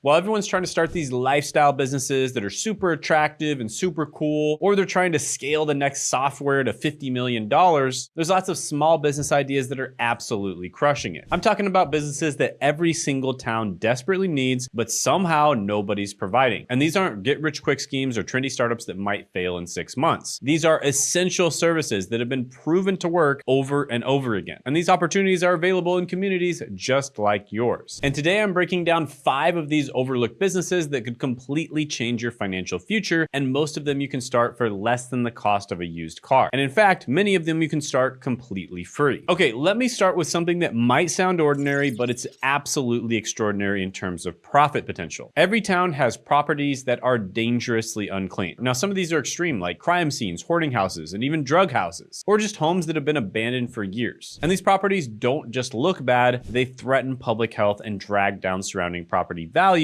While everyone's trying to start these lifestyle businesses that are super attractive and super cool, or they're trying to scale the next software to $50 million, there's lots of small business ideas that are absolutely crushing it. I'm talking about businesses that every single town desperately needs, but somehow nobody's providing. And these aren't get-rich-quick schemes or trendy startups that might fail in 6 months. These are essential services that have been proven to work over and over again. And these opportunities are available in communities just like yours. And today I'm breaking down 5 of these overlooked businesses that could completely change your financial future, and most of them you can start for less than the cost of a used car. And in fact, many of them you can start completely free. Okay, let me start with something that might sound ordinary, but it's absolutely extraordinary in terms of profit potential. Every town has properties that are dangerously unclean. Now, some of these are extreme, like crime scenes, hoarding houses, and even drug houses, or just homes that have been abandoned for years. And these properties don't just look bad, they threaten public health and drag down surrounding property values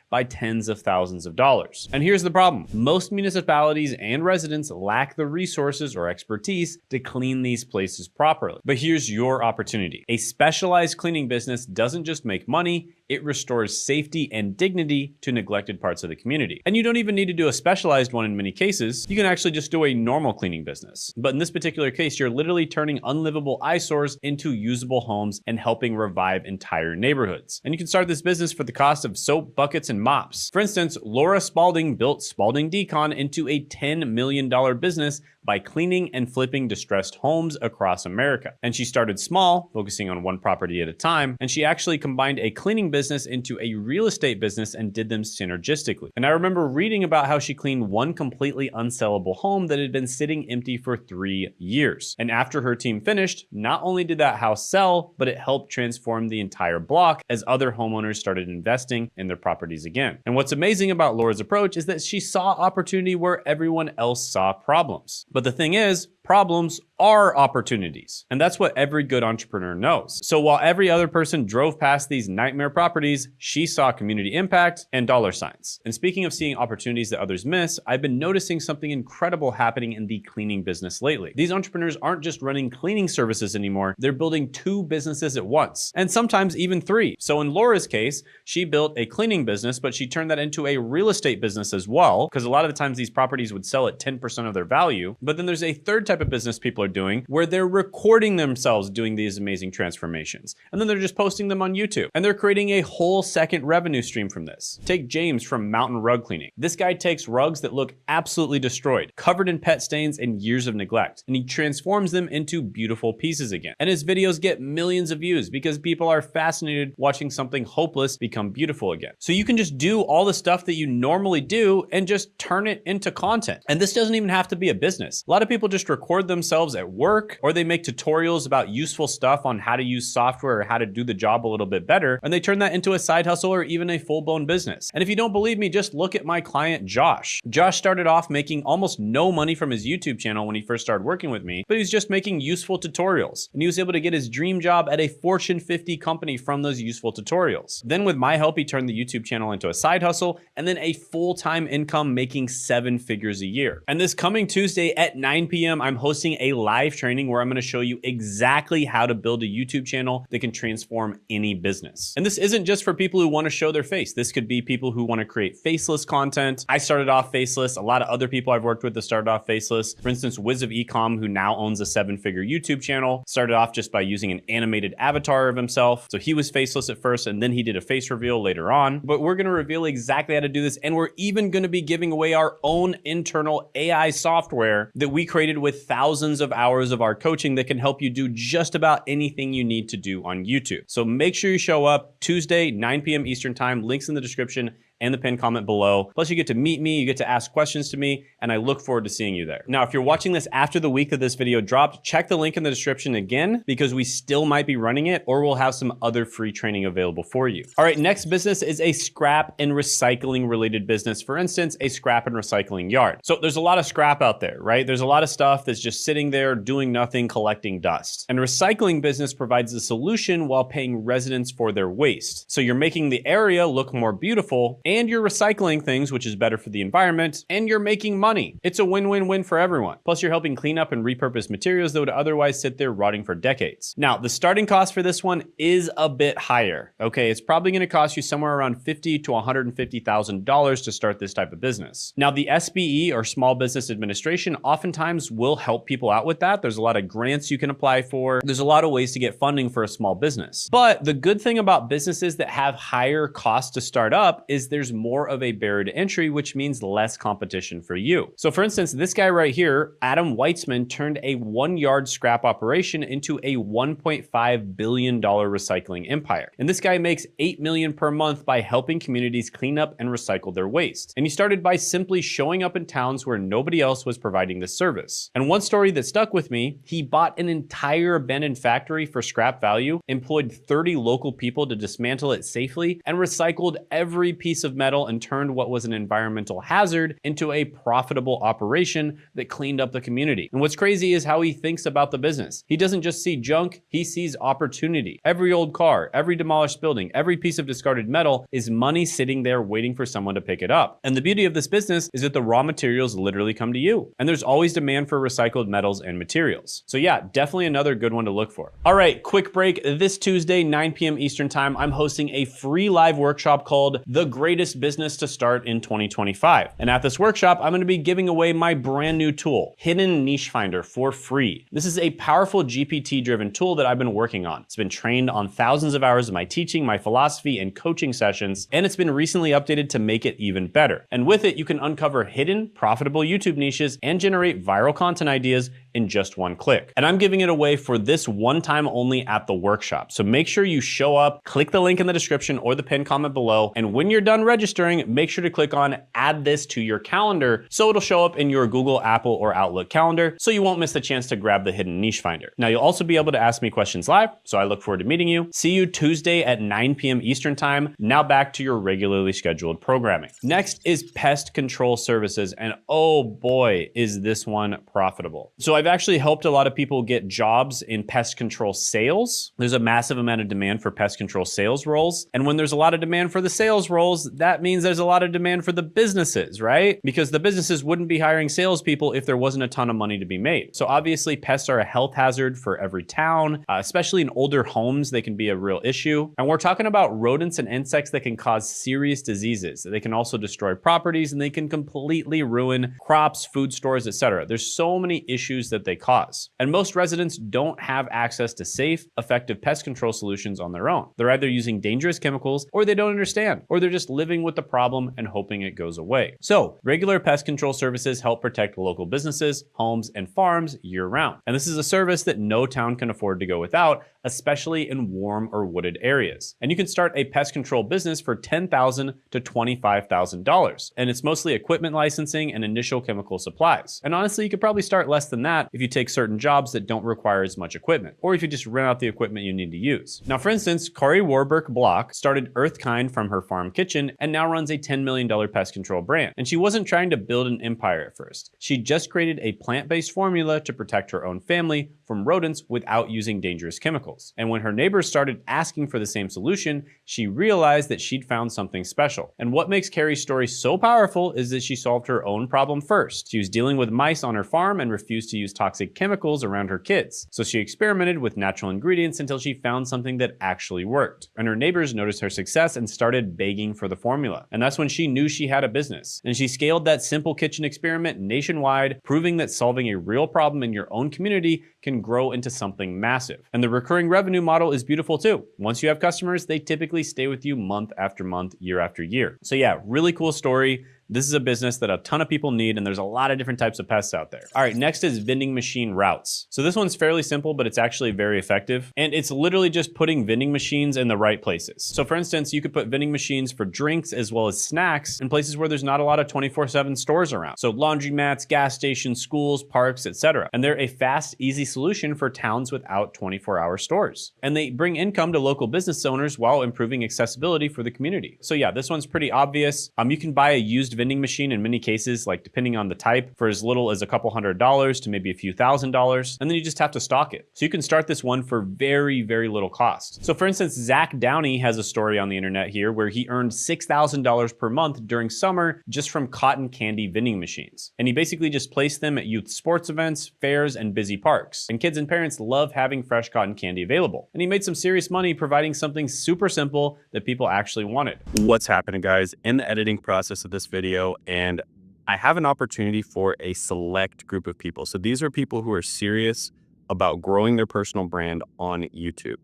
by tens of thousands of dollars. And here's the problem. Most municipalities and residents lack the resources or expertise to clean these places properly. But here's your opportunity. A specialized cleaning business doesn't just make money, it restores safety and dignity to neglected parts of the community. And you don't even need to do a specialized one in many cases. You can actually just do a normal cleaning business. But in this particular case, you're literally turning unlivable eyesores into usable homes and helping revive entire neighborhoods. And you can start this business for the cost of soap, buckets, and mops. For instance, Laura Spalding built Spalding Decon into a $10 million business by cleaning and flipping distressed homes across America. And she started small, focusing on one property at a time, and she actually combined a cleaning business into a real estate business and did them synergistically. And I remember reading about how she cleaned one completely unsellable home that had been sitting empty for 3 years. And after her team finished, not only did that house sell, but it helped transform the entire block as other homeowners started investing in their properties again. And what's amazing about Laura's approach is that she saw opportunity where everyone else saw problems. But the thing is, problems are opportunities. And that's what every good entrepreneur knows. So while every other person drove past these nightmare properties, she saw community impact and dollar signs. And speaking of seeing opportunities that others miss, I've been noticing something incredible happening in the cleaning business lately. These entrepreneurs aren't just running cleaning services anymore, they're building 2 businesses at once, and sometimes even 3. So in Laura's case, she built a cleaning business, but she turned that into a real estate business as well, because a lot of the times these properties would sell at 10% of their value. But then there's a third type of business people are doing where they're recording themselves doing these amazing transformations, and then they're just posting them on YouTube, and they're creating a whole second revenue stream from this. Take James from Mountain Rug Cleaning. This guy takes rugs that look absolutely destroyed, covered in pet stains and years of neglect, and he transforms them into beautiful pieces again. And his videos get millions of views because people are fascinated watching something hopeless become beautiful again. So you can just do all the stuff that you normally do and just turn it into content. And this doesn't even have to be a business. A lot of people just record themselves at work, or they make tutorials about useful stuff on how to use software or how to do the job a little bit better, and they turn that into a side hustle or even a full-blown business. And if you don't believe me, just look at my client Josh. Josh started off making almost no money from his YouTube channel when he first started working with me, but he was just making useful tutorials, and he was able to get his dream job at a Fortune 50 company from those useful tutorials. Then with my help, he turned the YouTube channel into a side hustle and then a full-time income, making 7 figures a year. And this coming Tuesday at 9 p.m., I'm hosting a live training where I'm going to show you exactly how to build a YouTube channel that can transform any business. And this isn't just for people who want to show their face. This could be people who want to create faceless content. I started off faceless. A lot of other people I've worked with that started off faceless. For instance, Wiz of Ecom, who now owns a 7-figure YouTube channel, started off just by using an animated avatar of himself. So he was faceless at first, and then he did a face reveal later on. But we're going to reveal exactly how to do this, and we're even going to be giving away our own internal AI software that we created with thousands of hours of our coaching that can help you do just about anything you need to do on YouTube. So make sure you show up Tuesday, 9 p.m. Eastern time. Links in the description and the pinned comment below. Plus you get to meet me, you get to ask questions to me, and I look forward to seeing you there. Now, if you're watching this after the week that this video dropped, check the link in the description again, because we still might be running it, or we'll have some other free training available for you. All right, next business is a scrap and recycling related business. For instance, a scrap and recycling yard. So there's a lot of scrap out there, right? There's a lot of stuff that's just sitting there doing nothing, collecting dust. And a recycling business provides a solution while paying residents for their waste. So you're making the area look more beautiful and you're recycling things, which is better for the environment, and you're making money. It's a win-win-win for everyone. Plus, you're helping clean up and repurpose materials that would otherwise sit there rotting for decades. Now, the starting cost for this one is a bit higher. Okay, it's probably going to cost you somewhere around $50,000 to $150,000 to start this type of business. Now, the SBE, or Small Business Administration, oftentimes will help people out with that. There's a lot of grants you can apply for. There's a lot of ways to get funding for a small business. But the good thing about businesses that have higher costs to start up is there's more of a barrier to entry, which means less competition for you. So for instance, this guy right here, Adam Weitzman, turned a 1-yard scrap operation into a $1.5 billion recycling empire. And this guy makes $8 million per month by helping communities clean up and recycle their waste. And he started by simply showing up in towns where nobody else was providing this service. And one story that stuck with me, he bought an entire abandoned factory for scrap value, employed 30 local people to dismantle it safely, and recycled every piece of metal and turned what was an environmental hazard into a profitable operation that cleaned up the community. And what's crazy is how he thinks about the business. He doesn't just see junk, he sees opportunity. Every old car, every demolished building, every piece of discarded metal is money sitting there waiting for someone to pick it up. And the beauty of this business is that the raw materials literally come to you. And there's always demand for recycled metals and materials. So yeah, definitely another good one to look for. All right, quick break. This Tuesday, 9 p.m. Eastern time, I'm hosting a free live workshop called The Greatest Business to Start in 2025. And at this workshop, I'm going to be giving away my brand new tool, Hidden Niche Finder, for free. This is a powerful GPT-driven tool that I've been working on. It's been trained on thousands of hours of my teaching, my philosophy, and coaching sessions, and it's been recently updated to make it even better. And with it, you can uncover hidden, profitable YouTube niches and generate viral content ideas in just one click. And I'm giving it away for this one time only at the workshop. So make sure you show up, click the link in the description or the pinned comment below. And when you're done registering, make sure to click on add this to your calendar so it'll show up in your Google, Apple, or Outlook calendar so you won't miss the chance to grab the Hidden Niche Finder. Now you'll also be able to ask me questions live, so I look forward to meeting you. See you Tuesday at 9 p.m. Eastern time. Now back to your regularly scheduled programming. Next is pest control services, and oh boy, is this one profitable. So I've actually helped a lot of people get jobs in pest control sales. There's a massive amount of demand for pest control sales roles. And when there's a lot of demand for the sales roles, that means there's a lot of demand for the businesses, right? Because the businesses wouldn't be hiring salespeople if there wasn't a ton of money to be made. So obviously pests are a health hazard for every town, especially in older homes, they can be a real issue. And we're talking about rodents and insects that can cause serious diseases. They can also destroy properties and they can completely ruin crops, food stores, etc. There's so many issues that they cause. And most residents don't have access to safe, effective pest control solutions on their own. They're either using dangerous chemicals or they don't understand, or they're just living with the problem and hoping it goes away. So regular pest control services help protect local businesses, homes, and farms year round. And this is a service that no town can afford to go without, especially in warm or wooded areas. And you can start a pest control business for $10,000 to $25,000. And it's mostly equipment licensing and initial chemical supplies. And honestly, you could probably start less than that if you take certain jobs that don't require as much equipment, or if you just rent out the equipment you need to use. Now, for instance, Kari Warburg Block started Earthkind from her farm kitchen and now runs a $10 million pest control brand. And she wasn't trying to build an empire at first. She just created a plant-based formula to protect her own family from rodents without using dangerous chemicals. And when her neighbors started asking for the same solution, she realized that she'd found something special. And what makes Kari's story so powerful is that she solved her own problem first. She was dealing with mice on her farm and refused to use toxic chemicals around her kids. So she experimented with natural ingredients until she found something that actually worked. And her neighbors noticed her success and started begging for the formula. And that's when she knew she had a business. And she scaled that simple kitchen experiment nationwide, proving that solving a real problem in your own community can grow into something massive. And the recurring revenue model is beautiful too. Once you have customers, they typically stay with you month after month, year after year. So yeah, really cool story. This is a business that a ton of people need, and there's a lot of different types of pests out there. All right, next is vending machine routes. So this one's fairly simple, but it's actually very effective. And it's literally just putting vending machines in the right places. So for instance, you could put vending machines for drinks as well as snacks in places where there's not a lot of 24/7 stores around. So laundromats, gas stations, schools, parks, etc. And they're a fast, easy solution for towns without 24-hour stores. And they bring income to local business owners while improving accessibility for the community. So yeah, this one's pretty obvious. You can buy a used vending machine in many cases, like depending on the type, for as little as a couple $100 to maybe a few $1,000s, and then you just have to stock it. So you can start this one for very, very little cost. So for instance, Zach Downey has a story on the internet here where he earned $6,000 per month during summer just from cotton candy vending machines. And he basically just placed them at youth sports events, fairs, and busy parks. And kids and parents love having fresh cotton candy available. And he made some serious money providing something super simple that people actually wanted. What's happening, guys? In the editing process of this video, and I have an opportunity for a select group of people. So these are people who are serious about growing their personal brand on YouTube.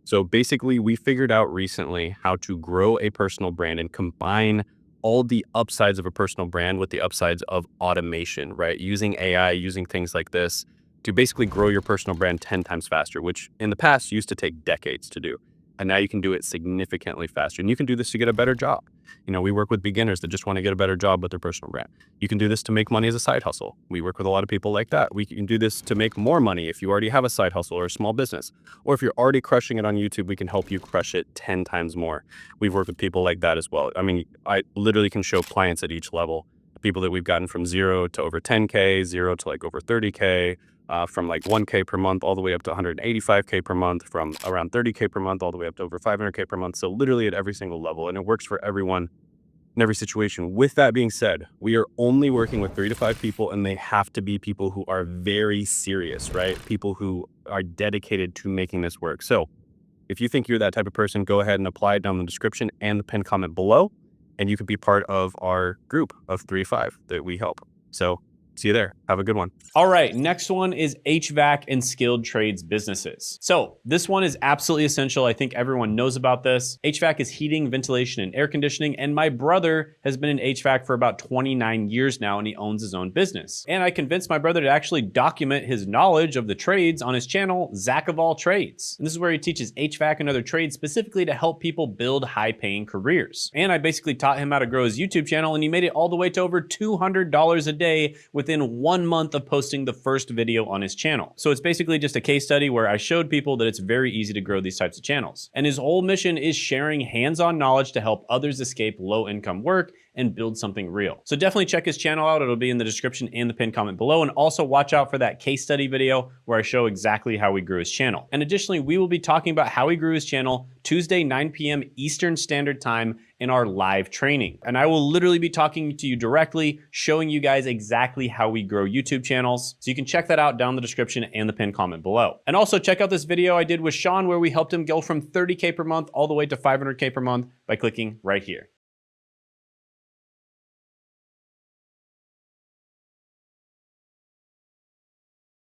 So basically, we figured out recently how to grow a personal brand and combine all the upsides of a personal brand with the upsides of automation, right? Using AI, using things like this to basically grow your personal brand 10 times faster, which in the past used to take decades to do. And now you can do it significantly faster. And you can do this to get a better job. You know, we work with beginners that just want to get a better job with their personal brand. You can do this to make money as a side hustle. We work with a lot of people like that. We can do this to make more money if you already have a side hustle or a small business. Or if you're already crushing it on YouTube, we can help you crush it 10 times more. We've worked with people like that as well. I mean, I literally can show clients at each level. People that we've gotten from 0 to over 10K, 0 to like over 30K, from like 1K per month all the way up to 185K per month, from around 30K per month all the way up to over 500K per month. So literally at every single level, and it works for everyone in every situation. With that being said, we are only working with 3 to 5 people, and they have to be people who are very serious, right? People who are dedicated to making this work. So if you think you're that type of person, go ahead and apply it down in the description and the pinned comment below, and you could be part of our group of 3 to 5 that we help. So see you there. Have a good one. All right, next one is HVAC and skilled trades businesses. So this one is absolutely essential. I think everyone knows about this. HVAC is heating, ventilation, and air conditioning. And my brother has been in HVAC for about 29 years now, and he owns his own business. And I convinced my brother to actually document his knowledge of the trades on his channel, Zach of All Trades. And this is where he teaches HVAC and other trades specifically to help people build high-paying careers. And I basically taught him how to grow his YouTube channel, and he made it all the way to over $200 a day within 1 month of posting the first video on his channel. So it's basically just a case study where I showed people that it's very easy to grow these types of channels. And his whole mission is sharing hands-on knowledge to help others escape low-income work and build something real. So definitely check his channel out. It'll be in the description and the pinned comment below. And also watch out for that case study video where I show exactly how we grew his channel. And additionally, we will be talking about how he grew his channel Tuesday, 9 p.m. Eastern Standard Time in our live training. And I will literally be talking to you directly, showing you guys exactly how we grow YouTube channels. So you can check that out down in the description and the pinned comment below. And also check out this video I did with Sean where we helped him go from 30K per month all the way to 500K per month by clicking right here.